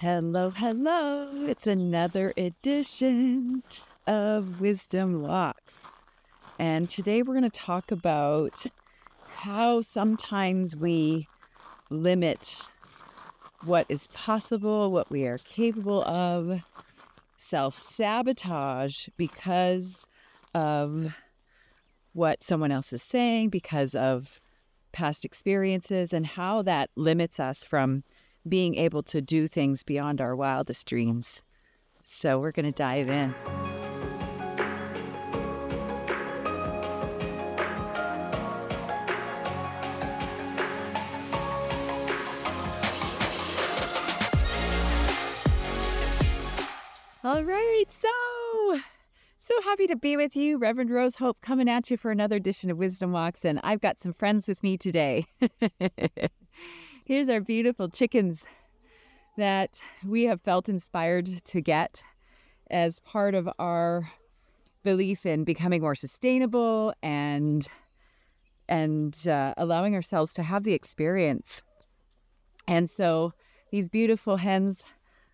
Hello, hello. It's another edition of Wisdom Walks. And today we're going to talk about how sometimes we limit what is possible, what we are capable of, self-sabotage because of what someone else is saying, because of past experiences, and how that limits us from being able to do things beyond our wildest dreams. So we're going to dive in. All right, so happy to be with you. Reverend Rose Hope coming at you for another edition of Wisdom Walks, and I've got some friends with me today. Here's our beautiful chickens that we have felt inspired to get as part of our belief in becoming more sustainable and allowing ourselves to have the experience. And so these beautiful hens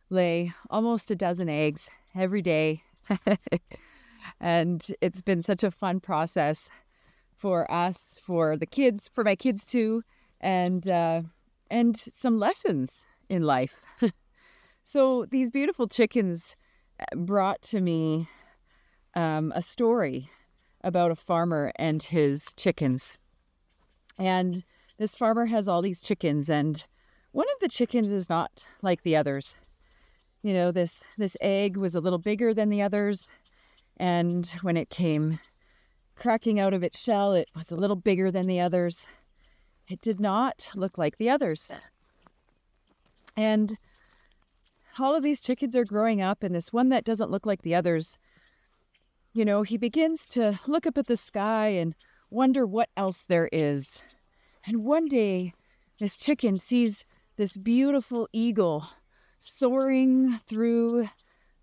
lay almost a dozen eggs every day. And it's been such a fun process for us, for the kids, for my kids too, and some lessons in life. So these beautiful chickens brought to me a story about a farmer and his chickens. And this farmer has all these chickens, and one of the chickens is not like the others. You know, this egg was a little bigger than the others, and when it came cracking out of its shell, it was a little bigger than the others. It did not look like the others. And all of these chickens are growing up, and this one that doesn't look like the others, you know, he begins to look up at the sky and wonder what else there is. And one day, this chicken sees this beautiful eagle soaring through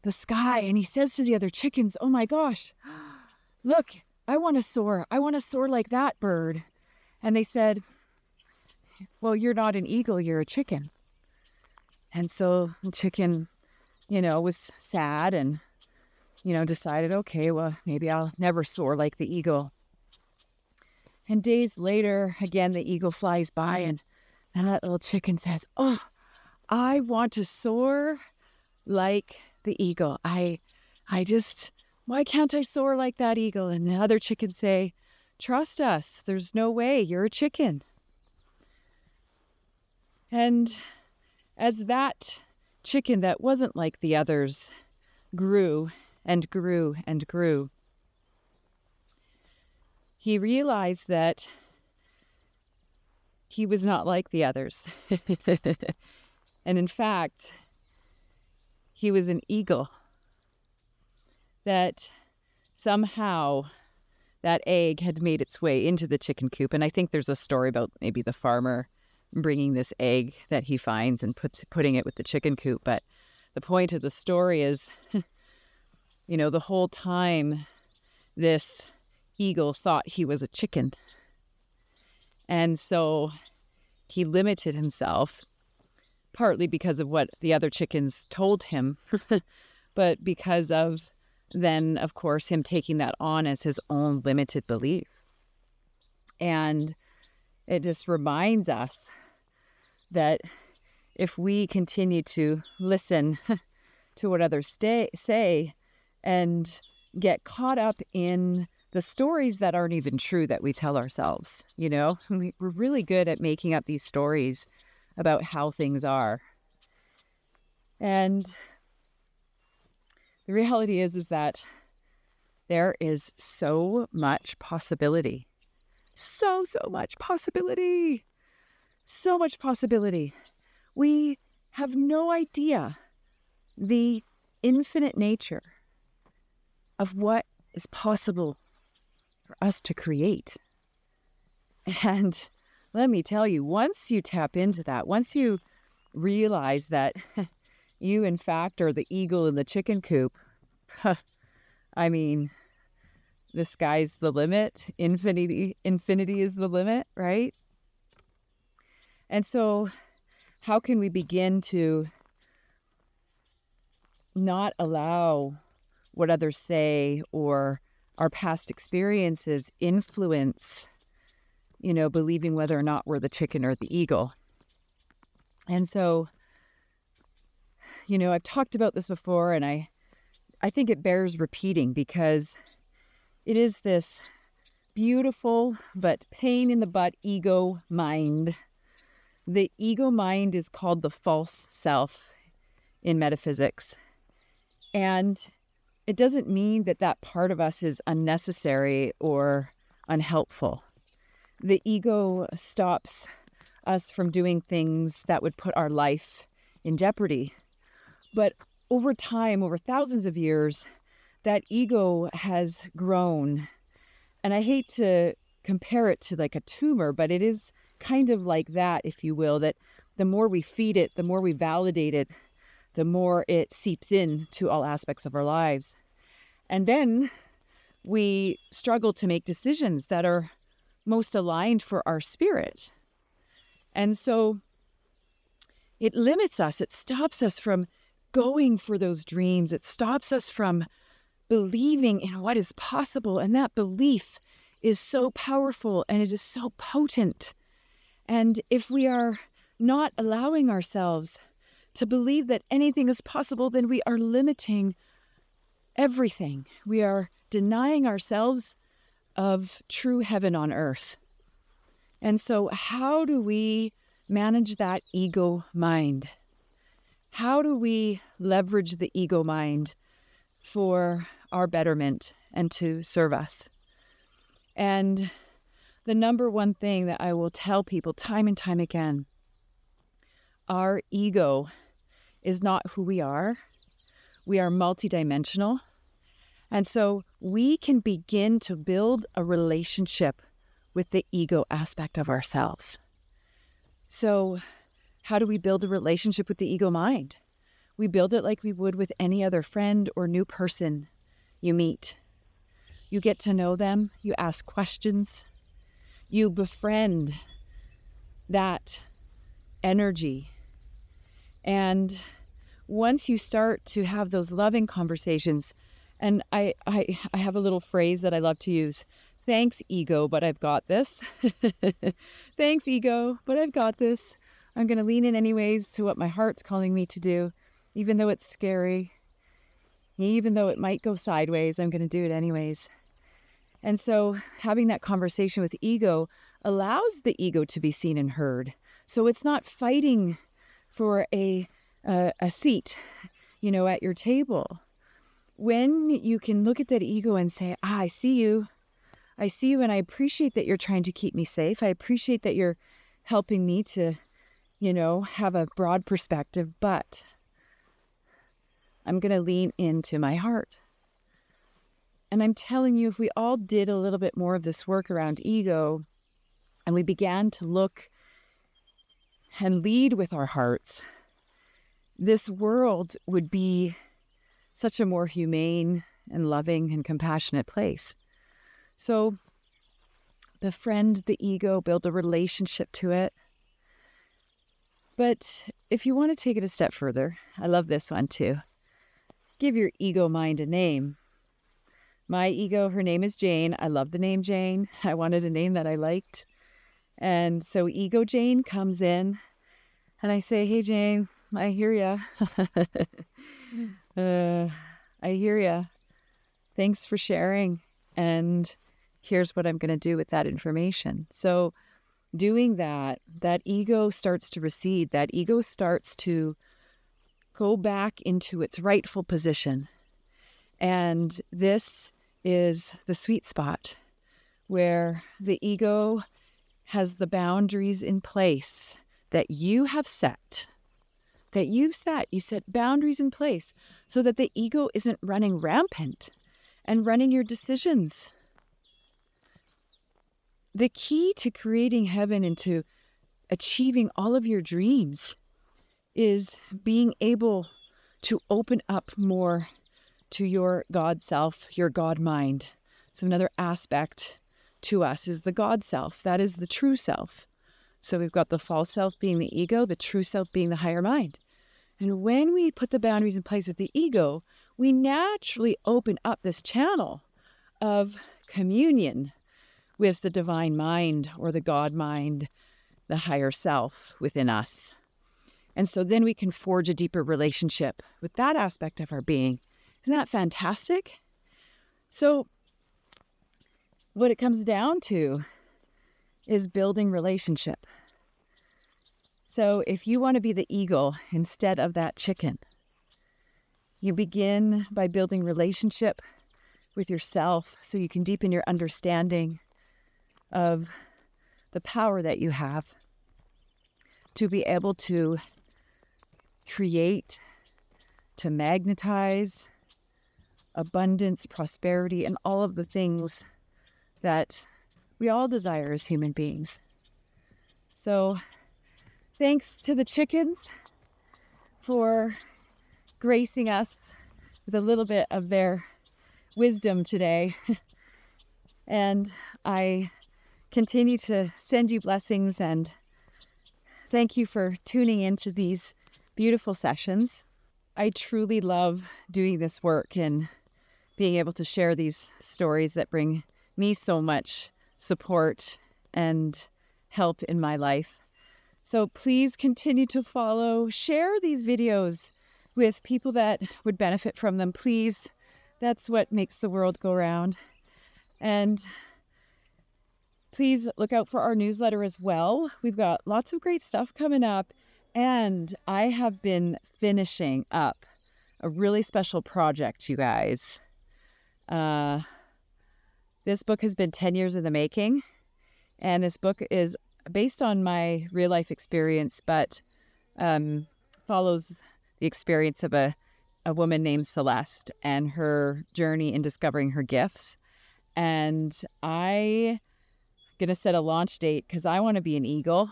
the sky, and he says to the other chickens, "Oh my gosh, look, I want to soar. I want to soar like that bird." And they said, "Well, you're not an eagle, you're a chicken." And so the chicken, was sad and, decided, okay, well, maybe I'll never soar like the eagle. And days later, again, the eagle flies by, and that little chicken says, "Oh, I want to soar like the eagle. Why can't I soar like that eagle?" And the other chickens say, "Trust us. There's no way. You're a chicken." And as that chicken that wasn't like the others grew and grew and grew, he realized that he was not like the others. And in fact, he was an eagle. That somehow that egg had made its way into the chicken coop. And I think there's a story about maybe the farmer bringing this egg that he finds and putting it with the chicken coop. But the point of the story is, the whole time this eagle thought he was a chicken. And so he limited himself, partly because of what the other chickens told him, but because of then, of course, him taking that on as his own limited belief. And it just reminds us that if we continue to listen to what others say and get caught up in the stories that aren't even true that we tell ourselves, we're really good at making up these stories about how things are. And the reality is that there is so much possibility. So much possibility. So much possibility. We have no idea the infinite nature of what is possible for us to create. And let me tell you, once you tap into that, once you realize that you, in fact, are the eagle in the chicken coop, I mean, the sky's the limit. Infinity is the limit, right? And so how can we begin to not allow what others say or our past experiences influence, believing whether or not we're the chicken or the eagle. And so, I've talked about this before, and I think it bears repeating because it is this beautiful but pain in the butt ego mind. The ego mind is called the false self in metaphysics. And it doesn't mean that that part of us is unnecessary or unhelpful. The ego stops us from doing things that would put our life in jeopardy. But over time, over thousands of years, that ego has grown. And I hate to compare it to like a tumor, but it is kind of like that, if you will, that the more we feed it, the more we validate it, the more it seeps into all aspects of our lives. And then we struggle to make decisions that are most aligned for our spirit. And so it limits us. It stops us from going for those dreams. It stops us from believing in what is possible. And that belief is so powerful and it is so potent. And if we are not allowing ourselves to believe that anything is possible, then we are limiting everything. We are denying ourselves of true heaven on earth. And so how do we manage that ego mind? How do we leverage the ego mind for our betterment and to serve us? And the number one thing that I will tell people time and time again, our ego is not who we are. We are multidimensional. And so we can begin to build a relationship with the ego aspect of ourselves. So how do we build a relationship with the ego mind? We build it like we would with any other friend or new person you meet. You get to know them, you ask questions, you befriend that energy. And once you start to have those loving conversations, and I have a little phrase that I love to use. Thanks, ego, but I've got this. Thanks, ego, but I've got this. I'm going to lean in anyways to what my heart's calling me to do, even though it's scary, even though it might go sideways, I'm going to do it anyways. And so having that conversation with ego allows the ego to be seen and heard. So it's not fighting for a seat, at your table. When you can look at that ego and say, I see you. I see you, and I appreciate that you're trying to keep me safe. I appreciate that you're helping me to, have a broad perspective, but I'm going to lean into my heart. And I'm telling you, if we all did a little bit more of this work around ego, and we began to look and lead with our hearts, this world would be such a more humane and loving and compassionate place. So befriend the ego, build a relationship to it. But if you want to take it a step further, I love this one too. Give your ego mind a name. My ego, her name is Jane. I love the name Jane. I wanted a name that I liked. And so Ego Jane comes in and I say, hey, Jane, I hear ya. I hear ya. Thanks for sharing. And here's what I'm going to do with that information. So doing that ego starts to recede. That ego starts to go back into its rightful position. And this is the sweet spot where the ego has the boundaries in place that you have set. You set boundaries in place so that the ego isn't running rampant and running your decisions. The key to creating heaven and to achieving all of your dreams is being able to open up more to your God self, your God mind. So another aspect to us is the God self. That is the true self. So we've got the false self being the ego, the true self being the higher mind. And when we put the boundaries in place with the ego, we naturally open up this channel of communion with the divine mind or the God mind, the higher self within us. And so then we can forge a deeper relationship with that aspect of our being. Isn't that fantastic? So what it comes down to is building relationship. So if you want to be the eagle instead of that chicken, you begin by building relationship with yourself so you can deepen your understanding of the power that you have to be able to create, to magnetize abundance, prosperity, and all of the things that we all desire as human beings. So thanks to the chickens for gracing us with a little bit of their wisdom today. And I continue to send you blessings and thank you for tuning into these beautiful sessions. I truly love doing this work and being able to share these stories that bring me so much support and help in my life. So please continue to follow, share these videos with people that would benefit from them. Please, that's what makes the world go round. And please look out for our newsletter as well. We've got lots of great stuff coming up. And I have been finishing up a really special project, you guys. This book has been 10 years in the making. And this book is based on my real life experience, but follows the experience of a woman named Celeste and her journey in discovering her gifts. And I'm going to set a launch date because I want to be an eagle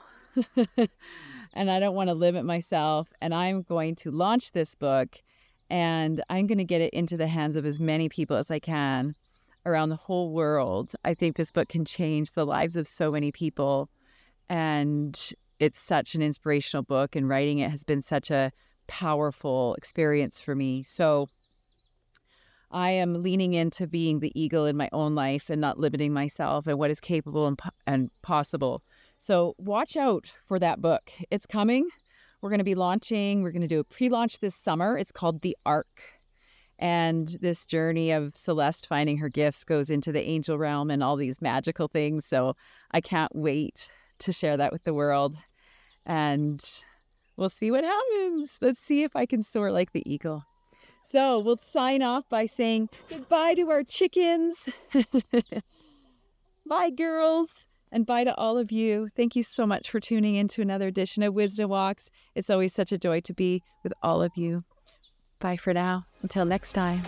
and I don't want to limit myself. And I'm going to launch this book and I'm going to get it into the hands of as many people as I can around the whole world. I think this book can change the lives of so many people. And it's such an inspirational book, and writing it has been such a powerful experience for me. So I am leaning into being the eagle in my own life and not limiting myself and what is capable and possible. So watch out for that book. It's coming. We're going to be launching. We're going to do a pre-launch this summer. It's called The Arc. And this journey of Celeste finding her gifts goes into the angel realm and all these magical things. So I can't wait to share that with the world. And we'll see what happens. Let's see if I can soar like the eagle. So we'll sign off by saying goodbye to our chickens. Bye, girls. And bye to all of you. Thank you so much for tuning in to another edition of Wisdom Walks. It's always such a joy to be with all of you. Bye for now. Until next time.